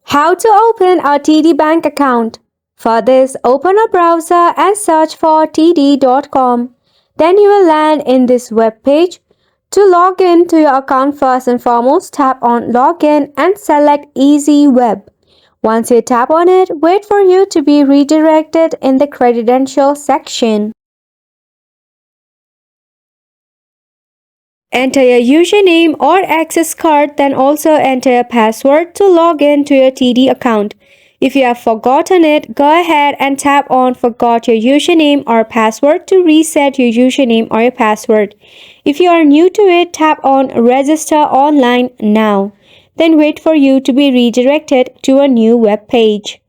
How to open a TD bank account. For this, open a browser and search for td.com. Then you will land in this web page. To log in to your account, first and foremost, tap on Login and select Easy Web. Once you tap on it, wait for you to be redirected in the credential section. Enter your username or access card, then also enter a password to log in to your TD account. If you have forgotten it, go ahead and tap on Forgot your username or password to reset your username or your password. If you are new to it, tap on Register Online Now. Then wait for you to be redirected to a new web page.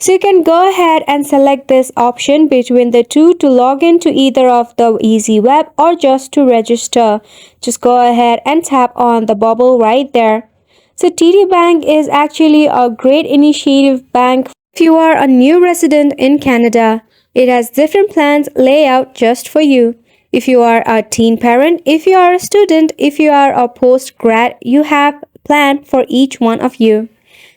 So you can go ahead and select this option between the two to log into either of the Easy Web or just to register. Just go ahead and tap on the bubble right there. So TD Bank is actually a great initiative bank if you are a new resident in Canada. It has different plans laid out just for you. If you are a teen parent, if you are a student, if you are a post-grad, you have a plan for each one of you.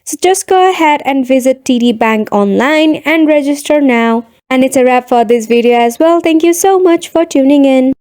So just go ahead and visit TD Bank online and register now. And it's a wrap for this video as well. Thank you so much for tuning in.